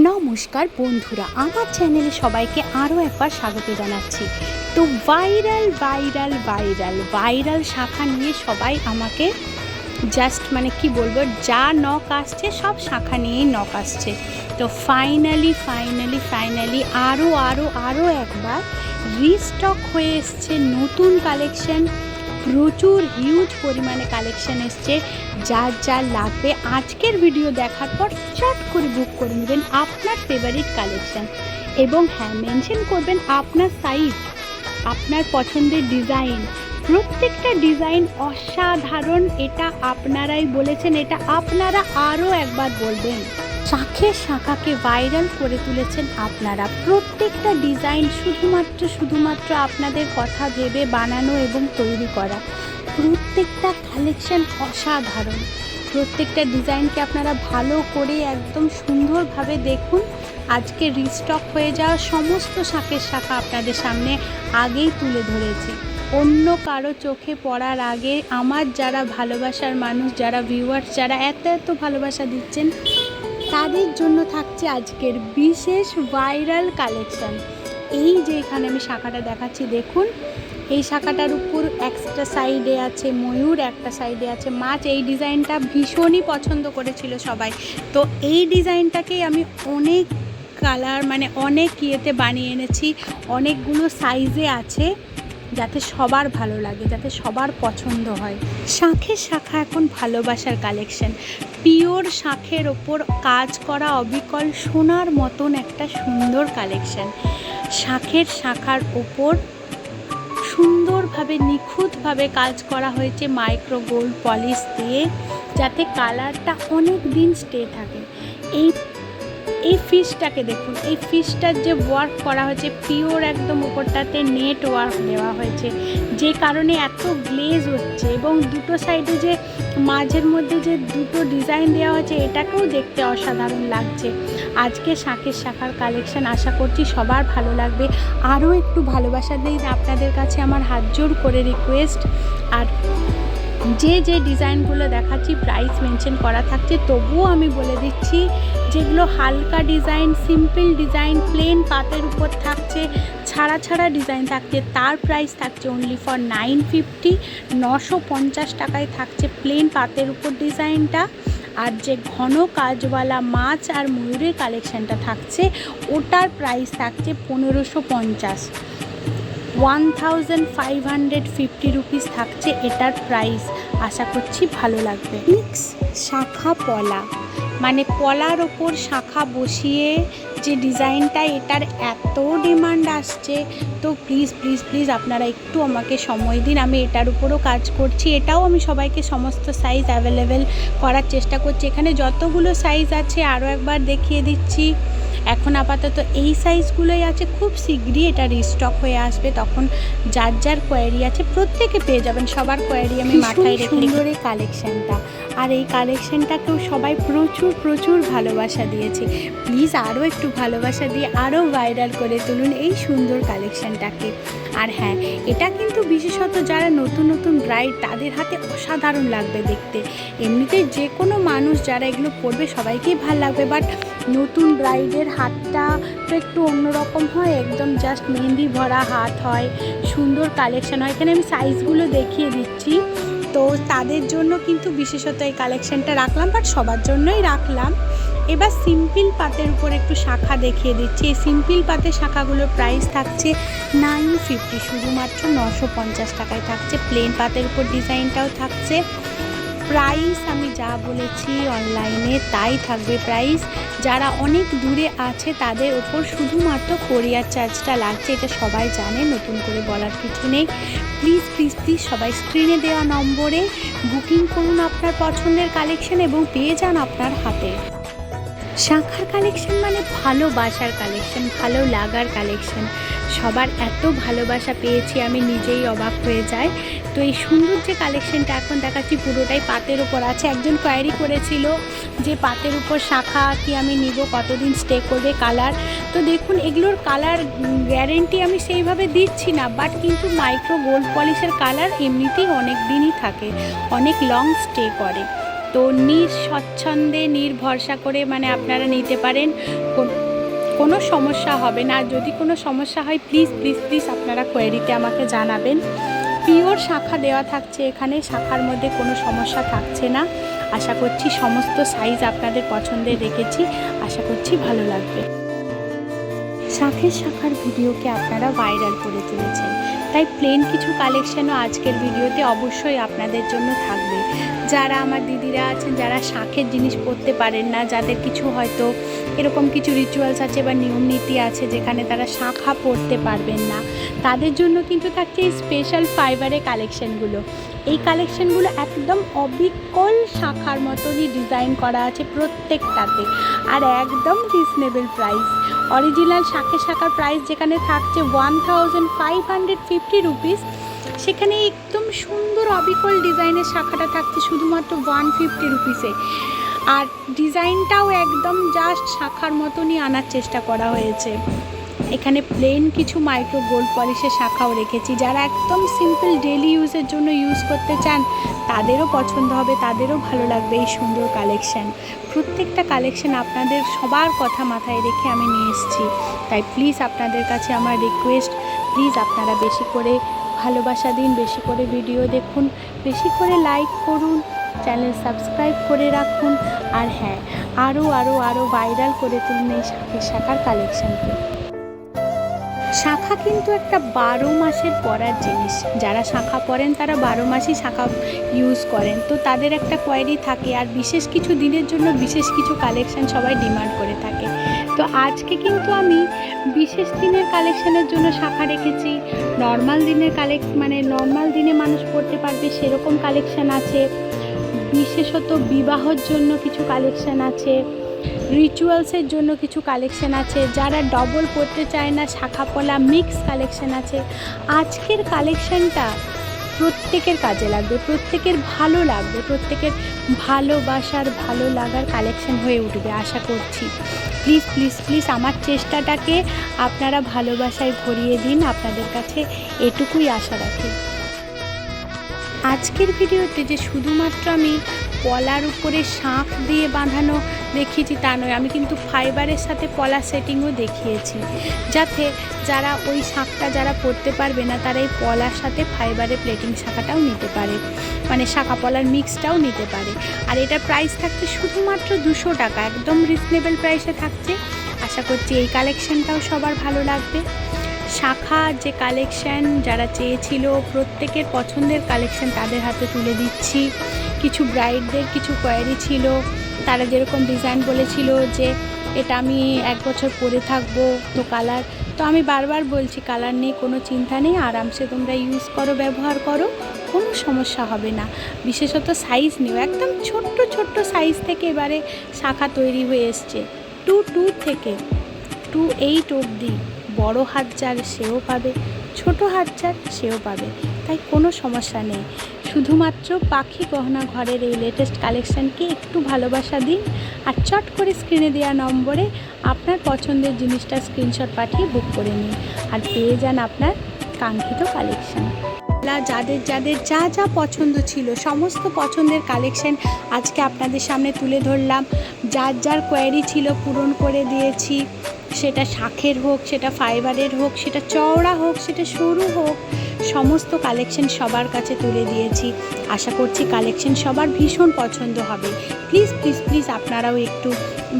নমস্কার বন্ধুরা, আমার চ্যানেলে সবাইকে আরও একবার স্বাগত জানাচ্ছি। তো ভাইরাল ভাইরাল ভাইরাল ভাইরাল শাখা নিয়ে সবাই আমাকে জাস্ট কি বলবো, যা নক আসছে সব শাখা নিয়েই নক আসছে। তো ফাইনালি আরও একবার রিস্টক হয়ে এসছে নতুন কালেকশন। প্রচুর হিউজ পরিমাণে কালেকশন এসছে। যার লাগবে আজকের ভিডিও দেখার পর চট করে বুক করে নেবেন আপনার ফেভারিট কালেকশন। এবং হ্যাঁ, মেনশন করবেন আপনার সাইজ, আপনার পছন্দের ডিজাইন। প্রত্যেকটা ডিজাইন অসাধারণ, এটা আপনারাই বলেছেন, এটা আপনারা আরও একবার বলবেন। শাখের শাখাকে ভাইরাল করে তুলেছেন আপনারা। প্রত্যেকটা ডিজাইন শুধুমাত্র আপনাদের কথা ভেবে বানানো এবং তৈরি করা। প্রত্যেকটা কালেকশন অসাধারণ। প্রত্যেকটা ডিজাইনকে আপনারা ভালো করে একদম সুন্দরভাবে দেখুন। আজকে রিস্টক হয়ে যাওয়া সমস্ত শাখের শাখা আপনাদের সামনে আগেই তুলে ধরেছি। অন্য কারো চোখে পড়ার আগে আমার যারা ভালোবাসার মানুষ, যারা ভিউয়ার্স, যারা এত ভালোবাসা দিচ্ছেন, তাদের জন্য থাকছে আজকের বিশেষ ভাইরাল কালেকশন। এই যে এখানে আমি শাখাটা দেখাচ্ছি, দেখুন এই শাখাটার উপর একটা সাইডে আছে ময়ূর, একটা সাইডে আছে মাছ। এই ডিজাইনটা ভীষণই পছন্দ করেছিল সবাই। তো এই ডিজাইনটাকেই আমি অনেক কালার অনেক ইয়েতে বানিয়ে এনেছি, অনেকগুলো সাইজে আছে, যাতে সবার ভালো লাগে, যাতে সবার পছন্দ হয়। শাঁখের শাখা এখন ভালোবাসার কালেকশন। পিওর শাঁখের ওপর কাজ করা অবিকল সোনার মতন একটা সুন্দর কালেকশন। শাঁখের শাখার ওপর সুন্দরভাবে নিখুঁতভাবে কাজ করা হয়েছে মাইক্রো গোল্ড পলিশ দিয়ে, যাতে কালারটা অনেক দিন স্টে থাকে। এই ফিশটাকে দেখুন, এই ফিশটার যে ওয়ার্ক করা হয়েছে পিওর একদম, উপরটাতে নেট ওয়ার্ক দেওয়া হয়েছে, যে কারণে এত গ্লেজ হচ্ছে। এবং দুটো সাইডে যে মাঝের মধ্যে যে দুটো ডিজাইন দেওয়া হয়েছে, এটাকেও দেখতে অসাধারণ লাগছে। আজকে শাঁখের শাখার কালেকশন আশা করছি সবার ভালো লাগবে। আরও একটু ভালোবাসা দিন আপনাদের কাছে আমার হাত জোর করে রিকোয়েস্ট। আর যে ডিজাইনগুলো দেখাচ্ছি প্রাইস মেনশন করা থাকছে, তবুও আমি বলে দিচ্ছি, যেগুলো হালকা ডিজাইন, সিম্পল ডিজাইন, প্লেন পাতের উপর থাকছে, ছাড়া ডিজাইন থাকছে, তার প্রাইস থাকছে অনলি ফর 950, 950 টাকায় থাকছে প্লেন পাতের উপর ডিজাইনটা। আর যে ঘন কাজওয়ালা মাছ আর ময়ূরের কালেকশানটা থাকছে, ওটার প্রাইস থাকছে 1550, 1550 রুপিস থাকছে এটার প্রাইস। আশা করছি ভালো লাগবে। মিক্স শাখা পলা, পলার ওপর শাখা বসিয়ে যে ডিজাইনটা, এটার এত ডিমান্ড আসছে। তো প্লিজ আপনারা একটু আমাকে সময় দিন, আমি এটার উপরও কাজ করছি। এটাও আমি সবাইকে সমস্ত সাইজ অ্যাভেলেবেল করার চেষ্টা করছি। এখানে যতগুলো সাইজ আছে আরও একবার দেখিয়ে দিচ্ছি। এখন আপাতত এই সাইজগুলোই আছে, খুব শীঘ্রই এটা রিস্টক হয়ে আসবে। তখন যার কোয়ারি আছে প্রত্যেকে পেয়ে যাবেন, সবার কোয়ারি আমি মাথায় রেখে। সুন্দর এই কালেকশানটা, আর এই কালেকশানটাকেও সবাই প্রচুর ভালোবাসা দিয়েছে। প্লিজ আরও একটু ভালোবাসা দিয়ে আরও ভাইরাল করে তুলুন এই সুন্দর কালেকশানটাকে। আর হ্যাঁ, এটা কিন্তু বিশেষত যারা নতুন ব্রাইড, তাদের হাতে অসাধারণ লাগবে দেখতে। এমনিতে যে কোনো মানুষ যারা এগুলো পরবে সবাইকেই ভালো লাগবে, বাট নতুন ব্রাইডের হাতটা তো একটু অন্যরকম হয়, একদম জাস্ট মেহেন্দি ভরা হাত হয়, সুন্দর কালেকশান হয়। এখানে আমি সাইজগুলো দেখিয়ে দিচ্ছি। তো তাদের জন্য কিন্তু বিশেষত এই কালেকশানটা রাখলাম, বাট সবার জন্যই রাখলাম। এবার সিম্পল পাতের উপর একটু শাখা দেখিয়ে দিচ্ছি। এই সিম্পল পাতের শাখাগুলোর প্রাইস থাকছে 950, শুধুমাত্র 950 টাকায় থাকছে। প্লেন পাতের উপর ডিজাইনটাও থাকছে। প্রাইস আমি যা বলেছি অনলাইনে তাই থাকবে প্রাইস। যারা অনেক দূরে আছে তাদের ওপর শুধুমাত্র কোরিয়ার চার্জটা লাগছে, এটা সবাই জানে, নতুন করে বলার কিছু নেই। প্লিজ সবাই স্ক্রিনে দেওয়া নম্বরে বুকিং করুন আপনার পছন্দের কালেকশন এবং পেয়ে যান আপনার হাতে। শাখার কালেকশন ভালোবাসার কালেকশন, ভালো লাগার কালেকশন। সবার এত ভালোবাসা পেয়েছি আমি নিজেই অবাক হয়ে যাই। তো এই সুন্দর যে কালেকশনটা এখন দেখাচ্ছি পুরোটাই পাতের উপর আছে। একজন কোয়ারি করেছিল যে পাতের উপর শাখা কি আমি নিব, কতদিন স্টে করবে কালার। তো দেখুন, এগুলোর কালার গ্যারেন্টি আমি সেইভাবে দিচ্ছি না, বাট কিন্তু মাইক্রো গোল্ড পলিশের কালার এমনিতেই অনেক দিনই থাকে, অনেক লং স্টে করে। তো নিঃস্বচ্ছন্দে নির্ভরসা করে মানে আপনারা নিতে পারেন, কোনো সমস্যা হবে না। যদি কোনো সমস্যা হয় প্লিজ প্লিজ প্লিজ আপনারা কোয়েরিতে আমাকে জানাবেন। পিওর শাখা দেওয়া থাকছে এখানে, শাখার মধ্যে কোনো সমস্যা থাকছে না। আশা করছি সমস্ত সাইজ আপনাদের পছন্দের রেখেছি, আশা করছি ভালো লাগবে। শাখার ভিডিওকে আপনারা ভাইরাল করে তুলেছেন, তাই প্লেন কিছু কালেকশানও আজকের ভিডিওতে অবশ্যই আপনাদের জন্য থাকবে। যারা আমার দিদিরা আছেন, যারা শাঁখের জিনিস পরতে পারেন না, যাদের কিছু হয়তো এরকম কিছু রিচুয়ালস আছে বা নিয়ম নীতি আছে যেখানে তারা শাঁখা পরতে পারবেন না, তাদের জন্য কিন্তু থাকছে এই স্পেশাল ফাইবারের কালেকশানগুলো। এই কালেকশানগুলো একদম অবিকল শাখার মতনই ডিজাইন করা আছে প্রত্যেকটাতে, আর একদম রিজনেবল প্রাইস। অরিজিনাল শাখার প্রাইস যেখানে থাকছে 1550 রুপিস, সেখানে একদম সুন্দর অবিকল ডিজাইনের শাখাটা থাকছে শুধুমাত্র 150 রুপিসে। আর ডিজাইনটাও একদম জাস্ট শাখার মতনই আনার চেষ্টা করা হয়েছে। এখানে প্লেন কিছু মাইক্রো গোল্ড পলিশের শাখাও রেখেছি, যারা একদম সিম্পল ডেলি ইউজের জন্য ইউজ করতে চান তাদেরও পছন্দ হবে, তাদেরও ভালো লাগবে এই সুন্দর কালেকশান। প্রত্যেকটা কালেকশান আপনাদের সবার কথা মাথায় রেখে আমি নিয়ে এসেছি, তাই প্লিজ আপনাদের কাছে আমার রিকোয়েস্ট, প্লিজ আপনারা বেশি করে ভালোবাসা দিন, বেশি করে ভিডিও দেখুন, বেশি করে লাইক করুন, চ্যানেল সাবস্ক্রাইব করে রাখুন, আর হ্যাঁ আরও ভাইরাল করে তুলুন এই শাখার কালেকশানকে। শাখা কিন্তু একটা 12 মাসের পরার জিনিস। যারা শাখা পরেন তারা 12 মাসই শাখা ইউজ করেন, তো তাদের একটা কোয়ারি থাকে। আর বিশেষ কিছু দিনের জন্য বিশেষ কিছু কালেকশান সবাই ডিমান্ড করে থাকে। তো আজকে কিন্তু আমি বিশেষ দিনের কালেকশানের জন্য শাখা রেখেছি। নর্মাল দিনের নর্মাল দিনে মানুষ পরতে পারবে সেরকম কালেকশান আছে, বিশেষত বিবাহর জন্য কিছু কালেকশান আছে, রিচুয়ালসের জন্য কিছু কালেকশান আছে, যারা ডবল পরতে চায় না শাখা পলা মিক্স কালেকশান আছে। আজকের কালেকশানটা প্রত্যেকের কাজে লাগবে, প্রত্যেকের ভালো লাগবে, প্রত্যেকের ভালোবাসার ভালো লাগার কালেকশান হয়ে উঠবে আশা করছি। প্লিজ প্লিজ প্লিজ আমার চেষ্টাটাকে আপনারা ভালোবাসায় ভরিয়ে দিন, আপনাদের কাছে এটুকুই আশা রাখি। আজকের ভিডিওতে যে শুধুমাত্র আমি পলার উপরে শাঁখ দিয়ে বাঁধানো দেখিয়েছি তা নয়, আমি কিন্তু ফাইবারের সাথে পলা সেটিংও দেখিয়েছি, যাতে যারা ওই শাঁখটা যারা পরতে পারবে না তারা এই পলার সাথে ফাইবারের প্লেটিং শাখাটাও নিতে পারে, মানে শাখা পলার মিক্সটাও নিতে পারে। আর এটার প্রাইস থাকছে শুধুমাত্র 200 টাকা, একদম রিজনেবল প্রাইসে থাকছে। আশা করছি এই কালেকশানটাও সবার ভালো লাগবে। শাখা যে কালেকশান যারা চেয়েছিল প্রত্যেকের পছন্দের কালেকশান তাদের হাতে তুলে দিচ্ছি। কিছু ব্রাইডদের কিছু কোয়ারি ছিল, তারা যেরকম ডিজাইন বলেছিল যে এটা আমি 1 বছর পরে থাকবো, তো কালার, তো আমি বারবার বলছি কালার নেই, কোনো চিন্তা নেই, আরামসে তোমরা ইউজ করো, ব্যবহার করো, কোনো সমস্যা হবে না। বিশেষত সাইজ নিও, একদম ছোট্ট ছোট্ট সাইজ থেকে এবারে শাখা তৈরি হয়ে এসছে, 2 থেকে 2.8 অবধি। বড় হাত যার সেও পাবে, ছোট হাত যার সেও পাবে, তাই কোনো সমস্যা নেই। শুধুমাত্র পাখি গহনা ঘরের এই লেটেস্ট কালেকশানকে একটু ভালোবাসা দিন, আর চট করে স্ক্রিনে দেওয়া নম্বরে আপনার পছন্দের জিনিসটা স্ক্রিনশট পাঠিয়ে বুক করে নিন, আর পেয়ে যান আপনার কাঙ্ক্ষিত কালেকশান। যাদের যাদের যা যা পছন্দ ছিল সমস্ত পছন্দের কালেকশান আজকে আপনাদের সামনে তুলে ধরলাম। যার যার কোয়ারি ছিল পূরণ করে দিয়েছি, সেটা শাঁখের হোক, সেটা ফাইবারের হোক, সেটা চওড়া হোক, সেটা সরু হোক, সমস্ত কালেকশান সবার কাছে তুলে দিয়েছি। আশা করছি কালেকশান সবার ভীষণ পছন্দ হবে। প্লিজ প্লিজ প্লিজ আপনারাও একটু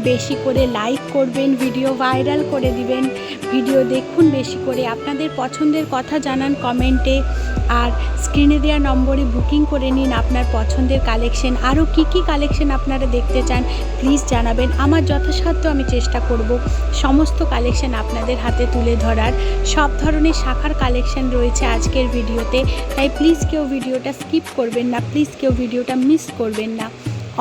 বেশি করে লাইক করবেন, ভিডিও ভাইরাল করে দিবেন, ভিডিও দেখুন বেশি করে, আপনাদের পছন্দের কথা জানান কমেন্টে, আর স্ক্রিনে দেওয়া নম্বরে বুকিং করে নিন আপনার পছন্দের কালেকশান। আরও কী কী কালেকশান আপনারা দেখতে চান প্লিজ জানাবেন, আমার যথাসাধ্য আমি চেষ্টা করব সমস্ত কালেকশান আপনাদের হাতে তুলে ধরার। সব ধরনের শাখার কালেকশান রয়েছে আজকের ভিডিওতে, তাই প্লিজ কেউ ভিডিওটা স্কিপ করবেন না, প্লিজ কেউ ভিডিওটা মিস করবেন না।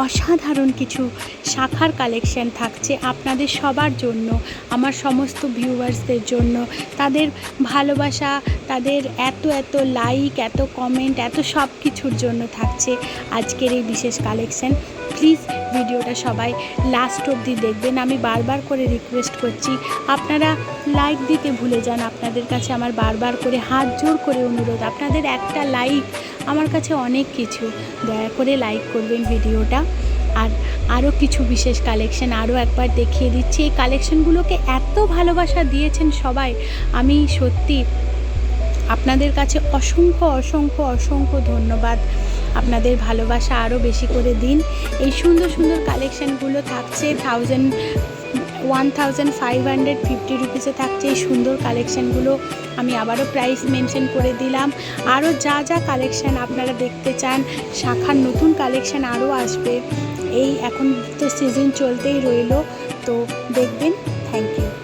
অসাধারণ কিছু শাখার কালেকশান থাকছে আপনাদের সবার জন্য, আমার সমস্ত ভিউয়ার্সদের জন্য, তাদের ভালোবাসা, তাদের এত লাইক, এত কমেন্ট, এত সব কিছুর জন্য থাকছে আজকের এই বিশেষ কালেকশান। প্লিজ ভিডিওটা সবাই লাস্ট অবধি দেখবেন, আমি বারবার করে রিকোয়েস্ট করছি, আপনারা লাইক দিতে ভুলে যান। আপনাদের কাছে আমার বারবার করে হাত জোর করে অনুরোধ, আপনাদের একটা লাইক আমার কাছে অনেক কিছু, দয়া করে লাইক করবেন ভিডিওটা। আর আরও কিছু বিশেষ কালেকশন আরও একবার দেখিয়ে দিচ্ছি। এই কালেকশনগুলোকে এত ভালোবাসা দিয়েছেন সবাই, আমি সত্যি আপনাদের কাছে অসংখ্য অসংখ্য অসংখ্য ধন্যবাদ। আপনাদের ভালোবাসা আরও বেশি করে দিন। এই সুন্দর সুন্দর কালেকশানগুলো থাকছে 1550 রুপিসে থাকছে এই সুন্দর কালেকশানগুলো। আমি আবারও প্রাইস মেনশন করে দিলাম। আরও যা যা কালেকশান আপনারা দেখতে চান, শাখার নতুন কালেকশান আরও আসবে। এই এখন তো সিজন চলতেই রইল, তো দেখবেন। Thank you.